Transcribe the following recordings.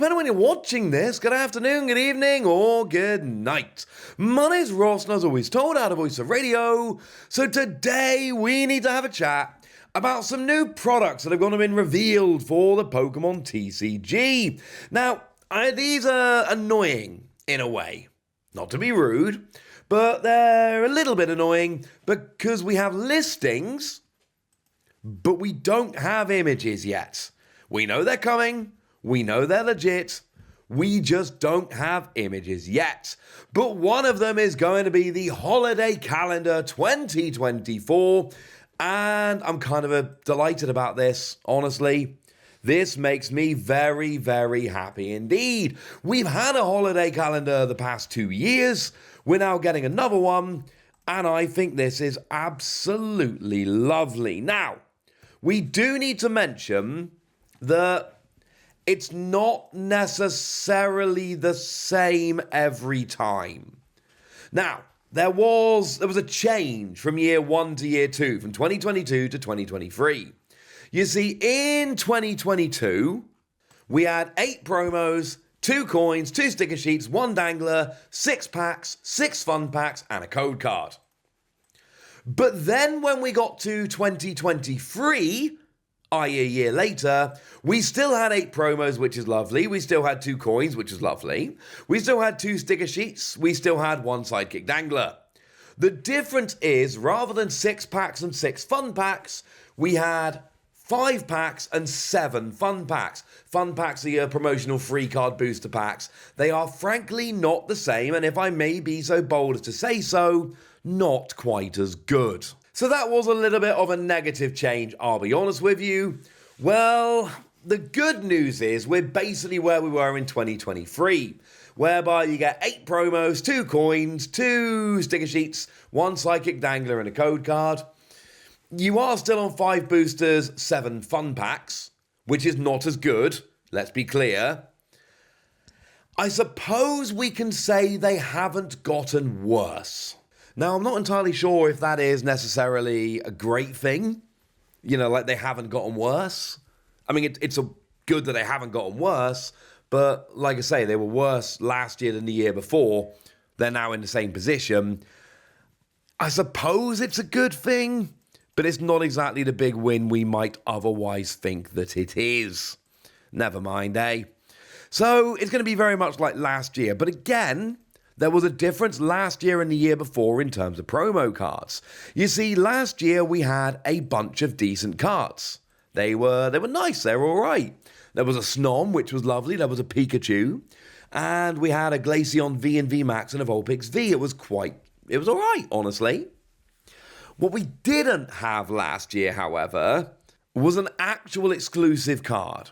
depending on when you're watching this, good afternoon, good evening, or good night. My name's Ross, and as always told, out of Voice of Radio. So today we need to have a chat about some new products that have gone and been revealed for the Pokémon TCG. Now, these are annoying in a way. Not to be rude, but they're a little bit annoying because we have listings, but we don't have images yet. We know they're coming. We know they're legit. We just don't have images yet. But one of them is going to be the Holiday Calendar 2024. And I'm kind of delighted about this, honestly. This makes me very, very happy indeed. We've had a holiday calendar the past 2 years. We're now getting another one. And I think this is absolutely lovely. Now, we do need to mention that it's not necessarily the same every time. Now, there was a change from year 1 to year 2, from 2022 to 2023. You see, in 2022, we had 8 promos, 2 coins, 2 sticker sheets, 1 dangler, 6 packs, 6 fun packs, and a code card. But then when we got to 2023, i.e. a year later, we still had 8 promos, which is lovely. We still had 2 coins, which is lovely. We still had 2 sticker sheets. We still had 1 sidekick dangler. The difference is, rather than 6 packs and 6 fun packs, we had 5 packs and 7 fun packs. Fun packs are your promotional free card booster packs. They are frankly not the same, and if I may be so bold as to say so, not quite as good. So that was a little bit of a negative change, I'll be honest with you. Well, the good news is we're basically where we were in 2023, whereby you get 8 promos, 2 coins, 2 sticker sheets, 1 psychic dangler and a code card. You are still on 5 boosters, 7 fun packs, which is not as good, let's be clear. I suppose we can say they haven't gotten worse. Now, I'm not entirely sure if that is necessarily a great thing. You know, like they haven't gotten worse. I mean, it's good that they haven't gotten worse, but like I say, they were worse last year than the year before. They're now in the same position. I suppose it's a good thing, but it's not exactly the big win we might otherwise think that it is. Never mind, eh? So it's going to be very much like last year, but again, there was a difference last year and the year before in terms of promo cards. You see, last year we had a bunch of decent cards. They were nice, they were all right. There was a Snom, which was lovely. There was a Pikachu. And we had a Glaceon V and V Max and a Vulpix V. It was all right, honestly. What we didn't have last year, however, was an actual exclusive card.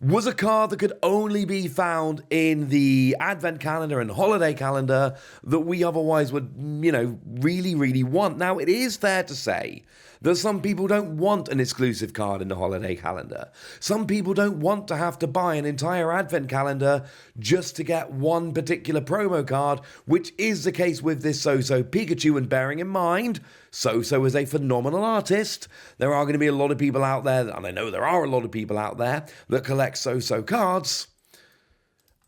Was a card that could only be found in the Advent calendar and holiday calendar that we otherwise would, really, really want. Now, it is fair to say that some people don't want an exclusive card in the holiday calendar. Some people don't want to have to buy an entire Advent calendar just to get one particular promo card, which is the case with this So-So Pikachu. And bearing in mind, So-So is a phenomenal artist. There are going to be a lot of people out there, and I know there are a lot of people out there, that collect So-So cards,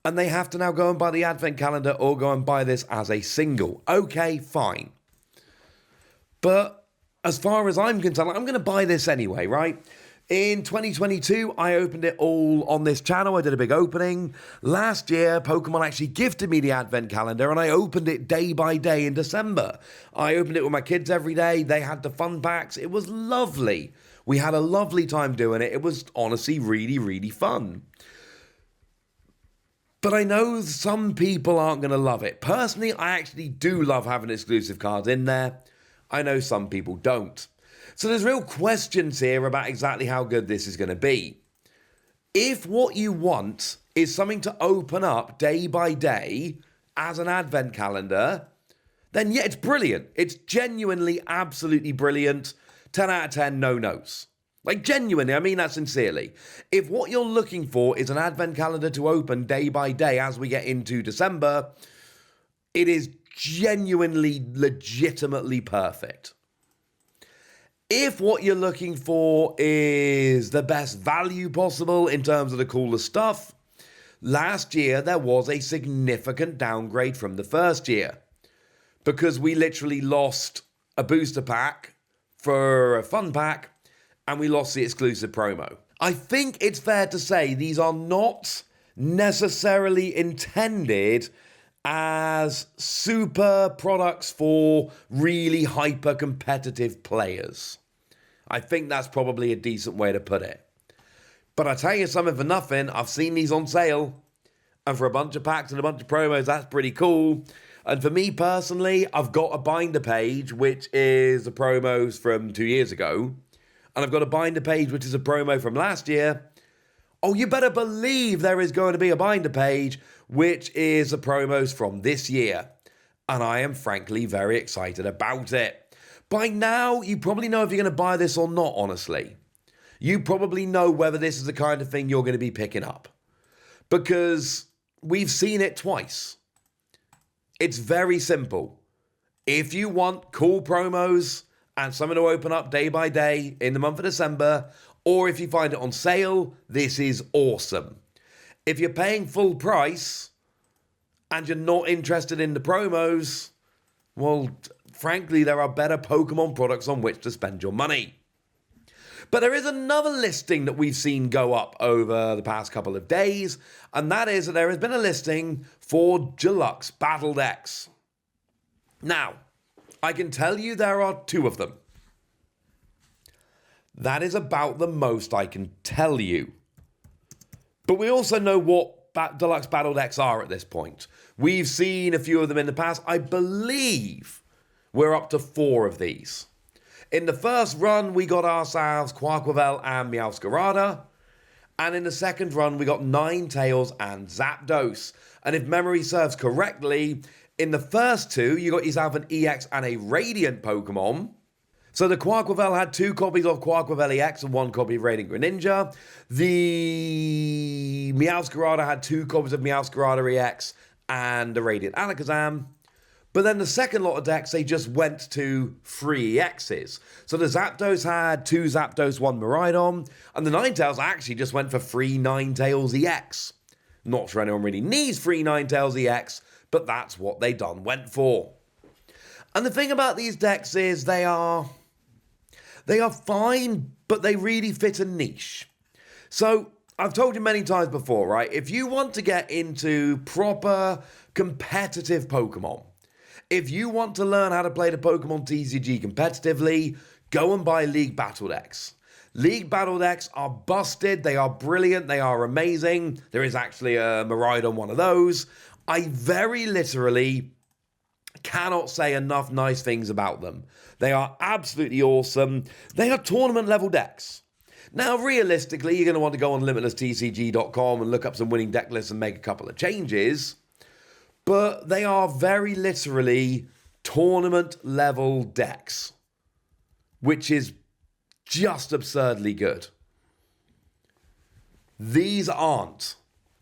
and they have to now go and buy the Advent calendar or go and buy this as a single. Okay, fine. But as far as I'm concerned, I'm going to buy this anyway, right? In 2022, I opened it all on this channel. I did a big opening. Last year, Pokemon actually gifted me the Advent calendar, and I opened it day by day in December. I opened it with my kids every day. They had the fun packs. It was lovely. We had a lovely time doing it. It was honestly really, really fun. But I know some people aren't going to love it. Personally, I actually do love having exclusive cards in there. I know some people don't. So there's real questions here about exactly how good this is going to be. If what you want is something to open up day by day as an Advent calendar, then yeah, it's brilliant. It's genuinely, absolutely brilliant. 10 out of 10, no no's. Like genuinely, I mean that sincerely. If what you're looking for is an Advent calendar to open day by day as we get into December, it is genuinely, legitimately perfect. If what you're looking for is the best value possible in terms of the coolest stuff, last year there was a significant downgrade from the first year because we literally lost a booster pack for a fun pack and we lost the exclusive promo. I think it's fair to say these are not necessarily intended as super products for really hyper competitive players. I think that's probably a decent way to put it. But I tell you something for nothing, I've seen these on sale, and for a bunch of packs and a bunch of promos, that's pretty cool. And for me personally, I've got a binder page, which is the promos from 2 years ago, and I've got a binder page, which is a promo from last year. Oh, you better believe there is going to be a binder page, which is the promos from this year. And I am frankly very excited about it. By now, you probably know if you're going to buy this or not, honestly. You probably know whether this is the kind of thing you're going to be picking up. Because we've seen it twice. It's very simple. If you want cool promos and something to open up day by day in the month of December, or if you find it on sale, this is awesome. If you're paying full price and you're not interested in the promos, well, frankly, there are better Pokemon products on which to spend your money. But there is another listing that we've seen go up over the past couple of days, and that is that there has been a listing for Deluxe Battle Decks. Now, I can tell you there are 2 of them. That is about the most I can tell you. But we also know what Deluxe Battle Decks are at this point. We've seen a few of them in the past. I believe we're up to 4 of these. In the first run, we got ourselves Quaquavel and Meowscarada. And in the second run, we got Ninetales and Zapdos. And if memory serves correctly, in the first 2, you got yourself an EX and a Radiant Pokemon. So the Quaquavel had 2 copies of Quaquavel EX and 1 copy of Radiant Greninja. The Meowscarada had 2 copies of Meowscarada EX and the Radiant Alakazam. But then the second lot of decks, they just went to 3 EXs. So the Zapdos had 2 Zapdos, 1 Miraidon. And the Ninetales actually just went for 3 Ninetales EX. Not sure anyone really needs 3 Ninetales EX, but that's what they done went for. And the thing about these decks is they are fine, but they really fit a niche. So I've told you many times before, right? If you want to get into proper competitive Pokemon, if you want to learn how to play the Pokemon TCG competitively, go and buy League Battle Decks. League Battle Decks are busted, they are brilliant, they are amazing. There is actually a Miraidon one of those. I very literally cannot say enough nice things about them. They are absolutely awesome. They are tournament level decks. Now, realistically, you're going to want to go on limitlesstcg.com and look up some winning deck lists and make a couple of changes. But they are very literally tournament level decks, which is just absurdly good. These aren't.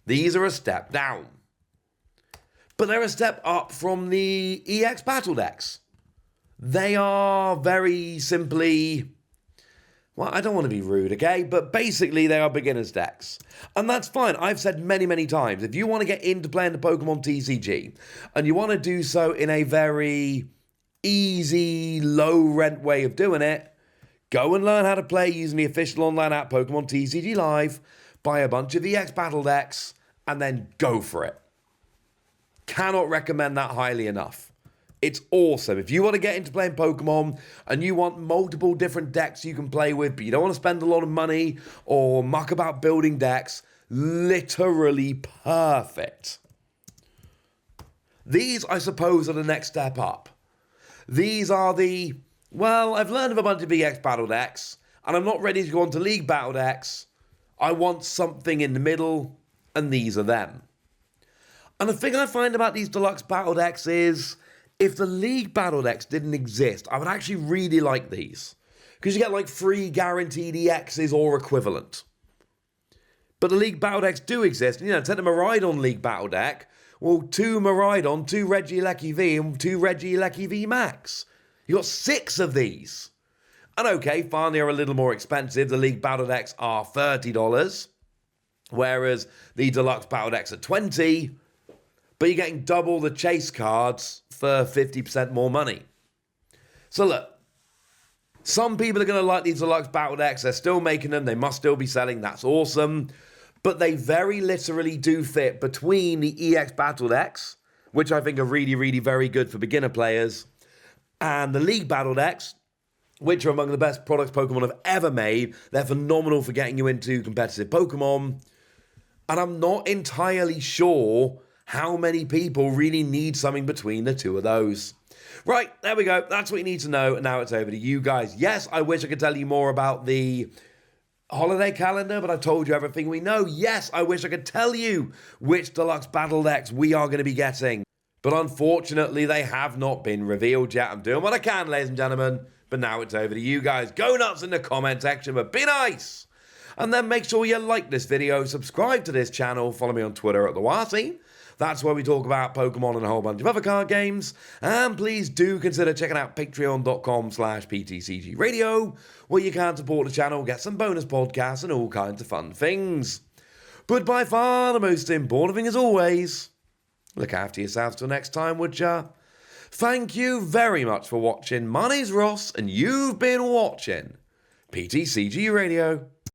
These are a step down. But they're a step up from the EX Battle Decks. They are very simply, well, I don't want to be rude, okay? But basically, they are beginner's decks. And that's fine. I've said many, many times, if you want to get into playing the Pokemon TCG, and you want to do so in a very easy, low-rent way of doing it, go and learn how to play using the official online app Pokemon TCG Live, buy a bunch of EX Battle Decks, and then go for it. Cannot recommend that highly enough. It's awesome. If you want to get into playing Pokemon and you want multiple different decks you can play with, but you don't want to spend a lot of money or muck about building decks, literally perfect. These, I suppose, are the next step up. These are the, well, I've learned of a bunch of EX Battle Decks, and I'm not ready to go on to League Battle Decks. I want something in the middle, and these are them. And the thing I find about these Deluxe Battle Decks is, if the League Battle Decks didn't exist, I would actually really like these. Because you get like 3 guaranteed EXs or equivalent. But the League Battle Decks do exist. You know, take the Miraidon League Battle Deck. Well, 2 Miraidon, 2 Regieleki V, and 2 Regieleki V Max. You got 6 of these. And okay, fine, they're a little more expensive. The League Battle Decks are $30. Whereas the deluxe battle decks are 20, but you're getting double the chase cards for 50% more money. So look, some people are going to like these deluxe battle decks. They're still making them. They must still be selling. That's awesome. But they very literally do fit between the EX battle decks, which I think are really, really very good for beginner players, and the League battle decks, which are among the best products Pokemon have ever made. They're phenomenal for getting you into competitive Pokemon. And I'm not entirely sure how many people really need something between the two of those. Right, there we go. That's what you need to know. And now it's over to you guys. Yes, I wish I could tell you more about the holiday calendar, but I've told you everything we know. Yes, I wish I could tell you which deluxe battle decks we are going to be getting. But unfortunately, they have not been revealed yet. I'm doing what I can, ladies and gentlemen. But now it's over to you guys. Go nuts in the comment section, but be nice. And then make sure you like this video, subscribe to this channel, follow me on Twitter at TheWarty. That's where we talk about Pokemon and a whole bunch of other card games. And please do consider checking out patreon.com/PTCG Radio, where you can support the channel, get some bonus podcasts and all kinds of fun things. But by far the most important thing as always, look after yourselves till next time, would ya? Thank you very much for watching. My name's Ross, and you've been watching PTCG Radio.